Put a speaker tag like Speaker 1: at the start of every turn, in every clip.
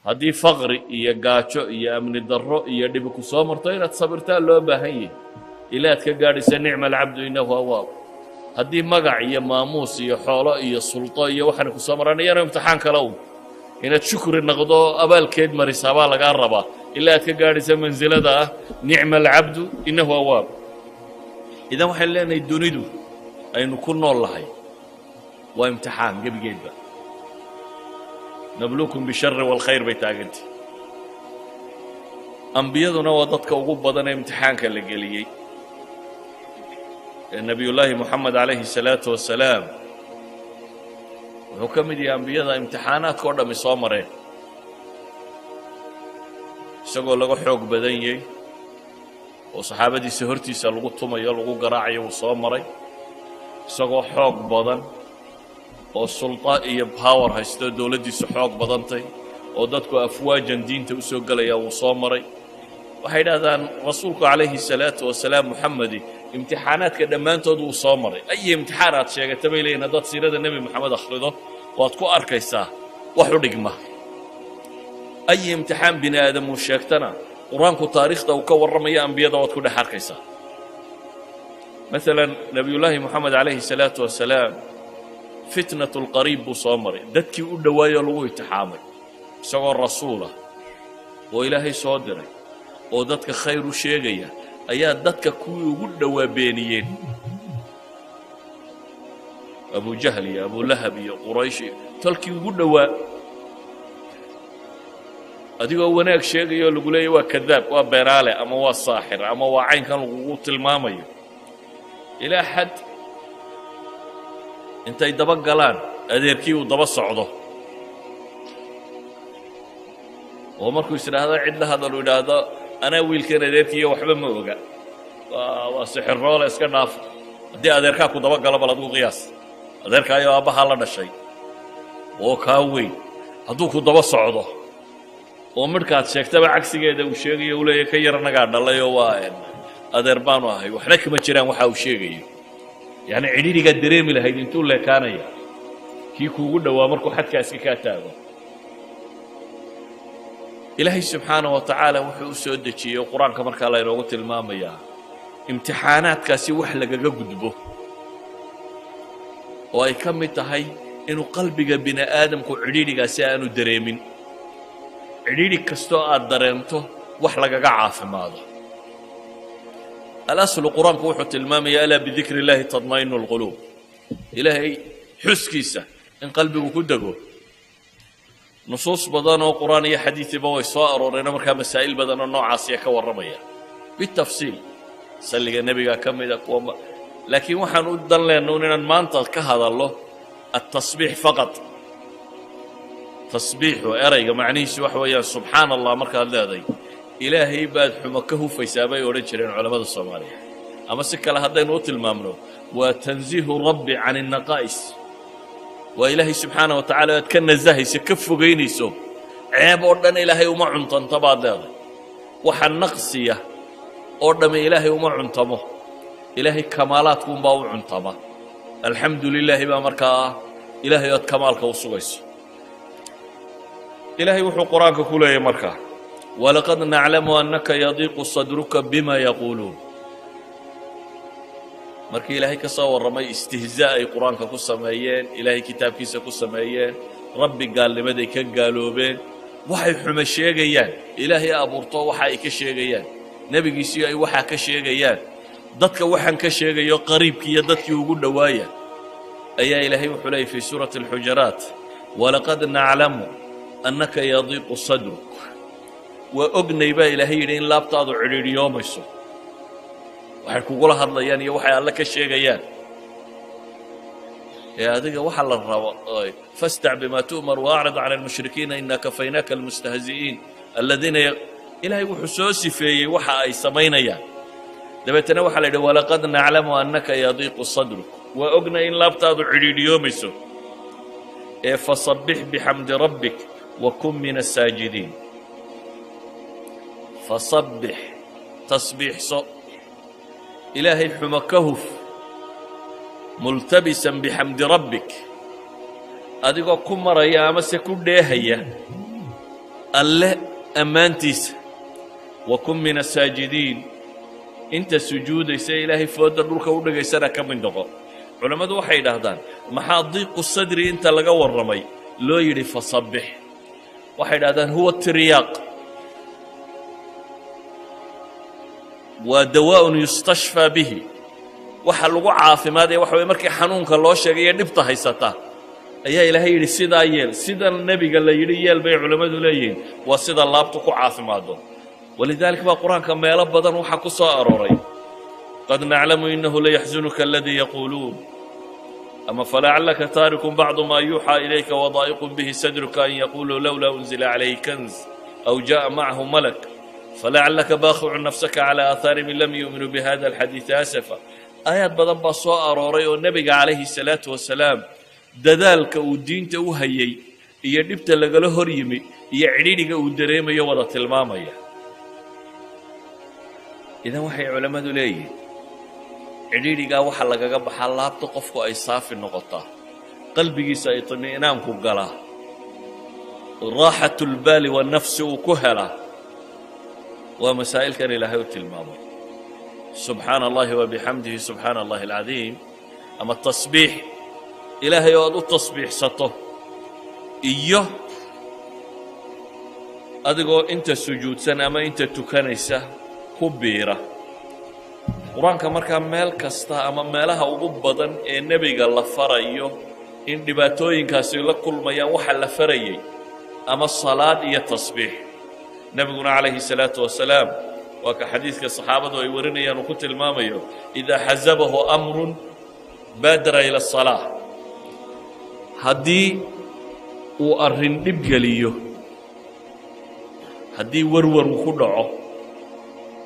Speaker 1: haddii faqri iyo gaajo iyo amni darro iyo dhibi ku soo marto inaad sabirtaa loo baahan yahay ilaa aad ka gaadhaysa nicma alcabdu innahu awaab haddii magac iyo maamuus iyo xoolo iyo sulto iyo waxaana ku soo maraan iyana imtixaan kale un inaad shukri noqdo abaalkeed marisaa baa lagaa rabaa ilaa aad ka gaadhaysa mansilada ah nicma alcabdu innahu awaab idan waxaan leenahay dunidu aynu ku nool lahay waa imtixaan gebigeedba nabluukum bishari waalkhayr bay taagantay ambiyaduna waa dadka ugu badan ee imtixaanka la geliyey nebiyullaahi moxamed calayhi salaatu wasalaam wuxuu ka mid yahay ambiyada imtixaanaadka oo dhammi soo mareen isagoo laga xoog badan yahay oo saxaabadiisa hortiisa lagu tumayo lagu garaacayo uu soo maray isagoo xoog badan oo sulta iyo power haysto dowladdiisu xoog badantay oo dadku afwaajan diinta u soo gelaya uu soo maray waxay idhahdaan rasuulku calayhi salaatu wasalaam moxamedi imtixaanaadka dhammaantood wuu soo maray ay imtixaan aad sheegata bay leeyihin haddaad siirada nebi moxamed akhrido waad ku arkaysaa wax u dhigma ay imtixaan bini aadam uu sheegtana qur-aanku taariikhda uu ka warramaya ambiyada waad ku dhex arkaysaa maalan nebiyullaahi moxamed calayhi salaatu wasalaam fitnatu lqariib buu soo maray dadkii u dhowaayoo lagu imtixaamay isagoo rasuulah oo ilaahay soo diray oo dadka khayr u sheegaya ayaa dadka kuwii ugu dhowaa beeniyeen abujahl iyo abulahab iyo quraysh iyo tolkii ugu dhowaa adigoo wanaag sheegayoo lagu leeyahy waa kadaab waa beenaale ama waa saaxir ama waa caynkan lagugu tilmaamayo ilaa xad intay daba galaan adeerkii uu daba socdo oo markuu is idhaahdo cid la hadal uu idhaahdo anaa wiilkan adeerkiiyo waxba ma oga waa sixirroole iska dhaaf haddii adeerkaa ku daba galo bal adigu qiyaas adeerkaayoo aabbahaa la dhashay oo kaa weyn hadduu ku daba socdo oo midhkaad sheegtaba cagsigeeda uu sheegayo uu leeyahy ka yar annagaa dhalayoo waa adeer baanu ahay waxna kama jiraan waxa uu sheegayo yacni cidhidhigaad dareemi lahayd intuu leekaanaya kii kuugu dhowaa markuu xadkaaska kaa taago ilaahay subxaanaه wa tacaala wuxuu u soo dejiyey qur-aanka markaa laynoogu tilmaamayaa imtixaanaadkaasi wax lagaga gudbo oo ay ka mid tahay inuu qalbiga bini aadamku cidhiidhigaasi aanu dareemin cidhiidhig kastoo aad dareemto wax lagaga caafimaado alaslu qur-aanku wuxuu tilmaamaya alaa bidikri اllaahi tadma'inu اlquluub ilaahay xuskiisa in qalbigu ku dego nusuus badan oo qur'aan iyo xadiidiba way soo arooreen markaa masaa'il badan oo noocaasiya ka warramaya bitafsiil salliga nebiga ka mida kuwa laakiin waxaan u dan leenna inaan maanta ka hadallo التصبيح فقط تصبيح erayga macnihiisu waxa weeyaan subxaan allah markaad leedahay ilaahay baad xumo ka hufaysaa bay odhan jireen culammada soomaaliya ama si kale haddaynu u tilmaamno waa tanziihu rabbi can الnaqaa'is waa ilaahay subxaanaه wa tacaala aad ka nasahayso ka fogaynayso ceeb oo dhan ilaahay uma cuntanta baad leedahay waxa naqsiya oo dhamme ilaahay uma cuntamo ilaahay kamaalaadkuunbaa u cuntama alxamdu lilaahi baa markaa ah ilaahay oad kamaalka u sugayso ilaahay wuxuu qur-aanka ku leeyahy markaa walaqad naclamu annaka yadiiqu sadruka bima yaquuluun markii ilaahay ka soo warramay istihzaa ay qur-aanka ku sameeyeen ilaahay kitaabkiisa ku sameeyeen rabbi gaalnimaday ka gaaloobeen waxay xumo sheegayaan ilaahay abuurto waxa ay ka sheegayaan nebigiisii ay waxaa ka sheegayaan dadka waxaan ka sheegayo qariibkii iyo dadkii ugu dhowaaya ayaa ilaahay wuxuu leeyay fii suurati alxujaraat walaqad naclamu annaka yadiiqu sadruk waa ognay baa ilaahay yidhi in laabtaadu cidhiidhiyoomayso waxay kugula hadlayaan iyo waxay alle ka sheegayaan ee adiga waxa la rabo fastac bima tu'mar waacrid cala almushrikiina ina kafaynaaka almustahzi'iin aladiina ilaahay wuxuu soo sifeeyey waxa ay samaynayaan dabeetana waxaa la yidhi walaqad naclamu annaka yadiiqu sadruk waa ognay in laabtaadu cidhiidhiyoomayso ee fasabbix bixamdi rabbik wa kun min asaajidiin fasabbix tasbiixso ilaahay xumo ka huf multabisan bixamdi rabbik adigoo ku maraya amase ku dheehaya alle ammaantiisa wakun min asaajidiin inta sujuudaysa ilaahay fooda dhulka u dhagaysana ka mid noqo culammadu waxay yidhaahdaan maxaa diiqu sadri inta laga warramay loo yidhi fasabbix waxay yidhahdaan huwa tiryaaq waa dawaaun yustashfaa bihi waxa lagu caafimaadaya waxa way markii xanuunka loo sheegay ee dhibta haysata ayaa ilaahay yidhi sidaa yeel sida nebiga la yidhi yeel bay culammadu leeyihiin waa sida laabtu ku caafimaado walidaalika baa qur-aanka meelo badan waxaa ku soo arooray qad naclamu inahu layaxzunuka aladii yaquuluun ama falacallaka taarikun bacdu maa yuuxaa ilayka wadaa'iqun bihi sadruka an yaquuluu lowlaa unzila calayhi kanz aw jaa'a macahu malak falacallaka baaqicu nafsaka calaa aathaarihim in lam yuuminuu bihada alxadiidi asafa aayaad badan baa soo arooray oo nebiga calayhi salaatu wasalaam dadaalka uu diinta u hayay iyo dhibta lagala hor yimi iyo cidhiidhiga uu dareemayo wada tilmaamaya idan waxay culammadu leeyihiin cidhiidhigaa waxa lagaga baxaa laabta qofku ay saafi noqotaa qalbigiisa ay طimi'naanku galaa raaxatu lbaali wanafsi uu ku helaa waa masaa'ilkan ilaahay u tilmaamay subxaana allahi wabixamdihi subxaana allahi alcadiim ama tasbiix ilaahay oo aad u tasbiixsato iyo adigoo inta sujuudsan ama inta tukanaysa ku biira qur-aanka markaa meel kasta ama meelaha ugu badan ee nebiga la farayo in dhibaatooyinkaasi la kulmayaan waxa la farayay ama salaad iyo tasbiix nebiguna calayhi salaatu wasalaam waa ka xadiidka saxaabadu ay warinayaan uu ku tilmaamayo idaa xasabahu amrun baadara ila asalaa haddii uu arrin dhib geliyo haddii warwar uu ku dhaco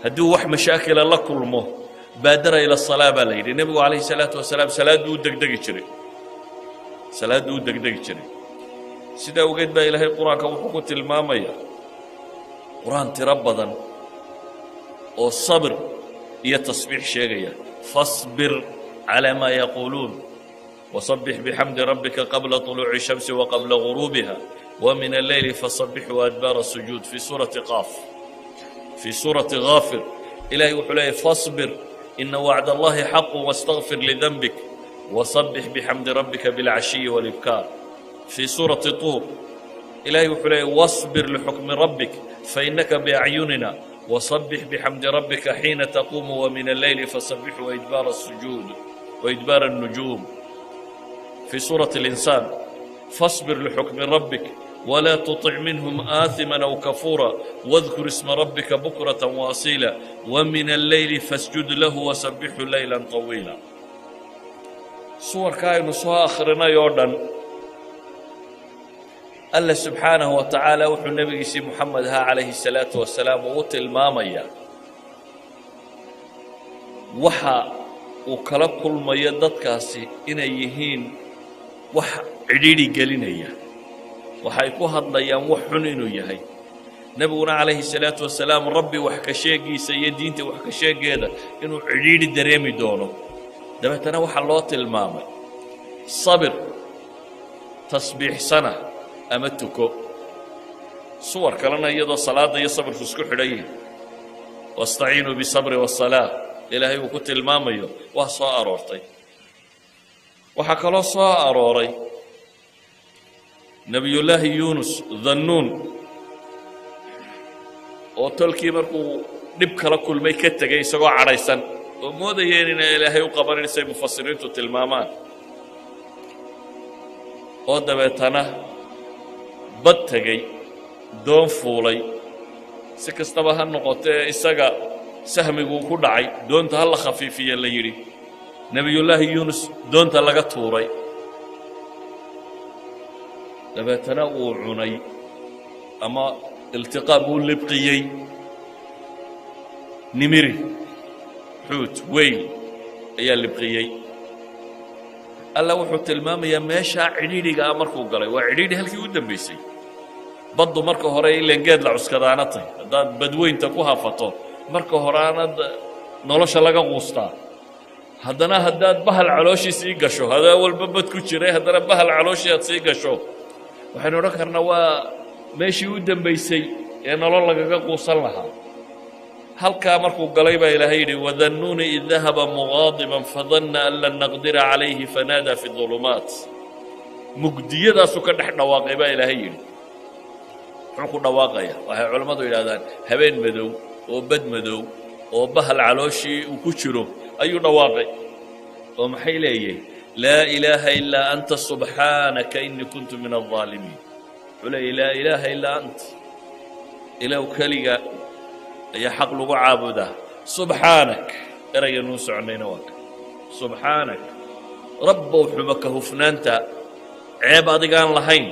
Speaker 1: haddii uu wax mashaakila la kulmo baadara ila asalaa baa la yidhi nebigu calayhi salaatu wasalaam salaadduu u degdegi jiray sidaa ogeed baa ilaahay qur-aanka wuxuu ku tilmaamaya qur-aan tiro badan oo sabr iyo tasbiix sheegaya fasbir calaa maa yaquuluun wasabbix bixamdi rabbika qabla طuluuci shamsi waqabla guruubiha wamin alleyli fasabbix waadbaara sujuud fii suurati qaaf fii suurati gaafir ilahay wuxuu leeyahy fasbir ina wacd allahi xaqu wastakfir lidanbik wasabbix bixamdi rabbika bilcashiyi walibkaar fii suurati tuur ilahay wuxuu leeyahy wasbir lixukmi rabbik fainaka biacyunina wasabbix bixamdi rabbika xiina taquumu wamin alleyli fasabbix waidbaara الsujuud waidbaara الnujuum fii suurati اlinsaan fasbir lixukmi rabbik ولا تطع منهم آثما أو كفورا واذكر اسم ربك بكرة وأصيلا ومن الليل فاسجد له وسبحه ليلا طويلا صور كاين سوى آخرنا يوردن الله سبحانه وتعالى وحو النبي سي محمد ها عليه الصلاة والسلام وطل ماميا وحا وكلا كل ما يدد كاسي إنا يهين وحا عديدي قلينيا waxay ku hadlayaan wax xun inuu yahay nebiguna calayhi salaatu wasalaam rabbi wax ka sheegiisa iyo diinta wax ka sheegeeda inuu cidhiidhi dareemi doono dabeetana waxaa loo tilmaamay sabir tasbiixsana ama tuko suwar kalena iyadoo salaadda iyo sabirku isku xidhan yihin wastaciinuu bisabri wasalaa ilaahay uu ku tilmaamayo waa soo aroortay waxaa kaloo soo arooray nebiyullaahi yuunus dhannuun oo tolkii markuu dhib kala kulmay ka tegay isagoo cadhaysan oo moodayeen inay ilaahay u qabanaysay mufasiriintu tilmaamaan oo dabeetana bad tegey doon fuulay si kastaba ha noqotee isaga sahmiguu ku dhacay doonta ha la khafiifiye la yidhi nebiyullaahi yuunus doonta laga tuuray dabeetana uu cunay ama iltiqaa buu libqiyey nimiri xuut weyl ayaa libqiyey alla wuxuu tilmaamayaa meeshaa cidhiidhiga ah markuu galay waa cidhiidhi halkii u dambaysay baddu marka hore ileen geed la cuskadaana tahy haddaad badweynta ku hafato marka horeanad nolosha laga quustaa haddana haddaad bahal calooshii sii gasho hadaa walba bad ku jiray haddana bahal calooshii aad sii gasho waxaynu odhan karnaa meeshii u dambaysay ee nolol lagaga quusan lahaa halkaa markuu galay baa ilaahay yidhi wadannuuni id dahaba mugaadiban fadanna an lan naqdira calayhi fanaadaa fi dulumaat mugdiyadaasuu ka dhex dhawaaqay baa ilaahay yidhi muxuu ku dhawaaqaya waxay culammadu yidhahdaan habeen madow oo bad madow oo bahal calooshii uu ku jiro ayuu dhawaaqay oo maxay leeyihin laa ilaaha ilaa anta subxaanaka inii kuntu min aldaalimiin wuxuu leeyahy laa ilaaha ilaa anta ilaw keliga ayaa xaq lagu caabudaa subxaanak erayganuu soconayna waa ka subxaanak rabbow xuma ka hufnaanta ceeb adigaan lahayn